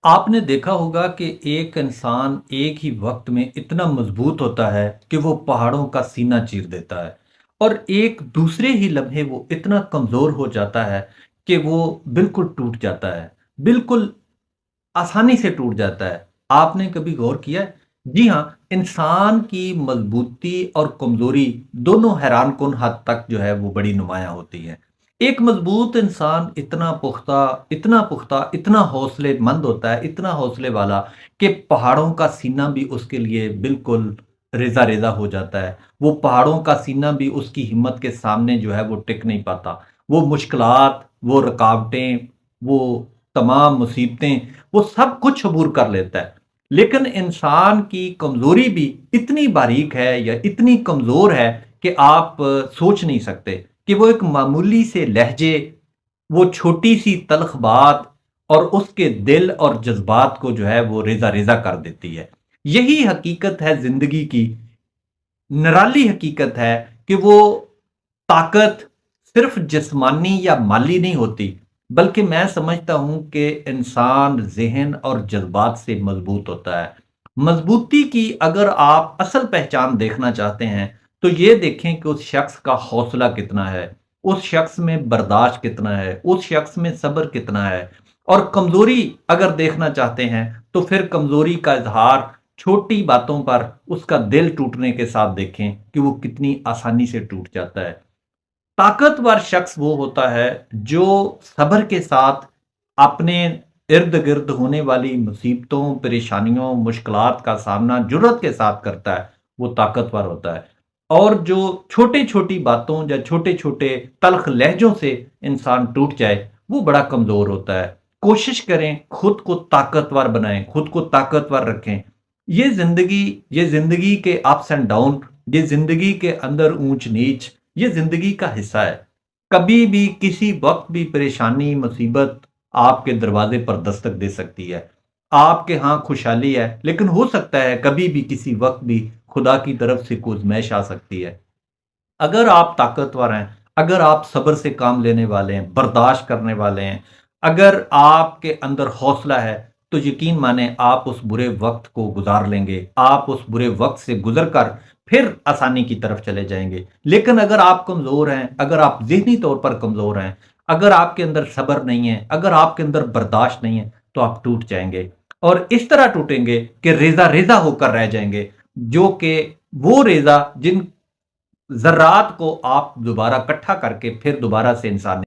आपने देखा होगा कि एक इंसान एक ही वक्त में इतना मजबूत होता है कि वो पहाड़ों का सीना चीर देता है और एक दूसरे ही लम्हे वो इतना कमज़ोर हो जाता है कि वो बिल्कुल टूट जाता है, बिल्कुल आसानी से टूट जाता है। आपने कभी गौर किया है? जी हाँ, इंसान की मजबूती और कमज़ोरी दोनों हैरानकुन हद तक जो है वो बड़ी नुमायाँ होती है। एक मजबूत इंसान इतना पुख्ता, इतना हौसलेमंद होता है, इतना हौसले वाला कि पहाड़ों का सीना भी उसके लिए बिल्कुल रेज़ा-रेज़ा हो जाता है। वो पहाड़ों का सीना भी उसकी हिम्मत के सामने जो है वो टिक नहीं पाता। वो मुश्किलात, वो रुकावटें, वो तमाम मुसीबतें वो सब कुछ अबूर कर लेता है। लेकिन इंसान की कमज़ोरी भी इतनी बारीक है या इतनी कमज़ोर है कि आप सोच नहीं सकते कि वो एक मामूली से लहजे, वो छोटी-सी तल्ख़ बात और उसके दिल और जज़्बात को जो है वो रेज़ा-रेज़ा कर देती है। यही हकीकत है ज़िंदगी की, निराली हकीकत है कि वो ताकत सिर्फ़ जिस्मानी या माली नहीं होती, बल्कि मैं समझता हूँ कि इंसान ज़हन और जज़्बात से मज़बूत होता है। मज़बूती की अगर आप असल पहचान देखना चाहते हैं, तो ये देखें कि उस शख़्स का हौसला कितना है, उस शख़्स में बर्दाश्त कितना है, उस शख़्स में सब्र कितना है। और कमज़ोरी अगर देखना चाहते हैं, तो फिर कमज़ोरी का इज़हार छोटी बातों पर उसका दिल टूटने के साथ देखें कि वो कितनी आसानी से टूट जाता है। ताकतवर शख्स वो होता है जो सब्र के साथ अपने इर्द-गिर्द होने वाली मुसीबतों, परेशानियों, मुश्किलात का सामना जुर्रत के साथ करता है, वो ताकतवर होता है। और जो छोटी-छोटी बातों या छोटे-छोटे तल्ख़ लहज़ों से इंसान टूट जाए, वो बड़ा कमज़ोर होता है। कोशिश करें खुद को ताकतवर बनाएँ, खुद को ताकतवर रखें। ये ज़िंदगी के अप्स एंड डाउन, ये ज़िंदगी के अंदर ऊँच-नीच, ये ज़िंदगी का हिस्सा है। कभी भी, किसी वक़्त भी परेशानी, मुसीबत आपके दरवाज़े पर दस्तक दे सकती है। आपके यहाँ खुशहाली है, लेकिन हो सकता है कभी भी, किसी वक़्त भी खुदा की तरफ से कोई आज़माइश आ सकती है। अगर आप ताकतवर हैं, अगर आप सब्र से काम लेने वाले हैं, बर्दाश्त करने वाले हैं, अगर आपके अंदर हौसला है, तो यकीन माने आप उस बुरे वक़्त को गुज़ार लेंगे। आप उस बुरे वक़्त से गुज़र कर फिर आसानी की तरफ चले जाएँगे। लेकिन अगर आप कमज़ोर हैं, अगर आप ज़हनी तौर पर कमज़ोर हैं, अगर आपके अंदर सब्र नहीं है, अगर आपके अंदर बर्दाश्त नहीं है, तो आप टूट जाएँगे। और इस तरह टूटेंगे कि रेज़ा-रेज़ा होकर रह जाएँगे, जो कि वो रेज़ा जिन ज़र्रात को आप दोबारा इकट्ठा करके फिर दोबारा से इंसान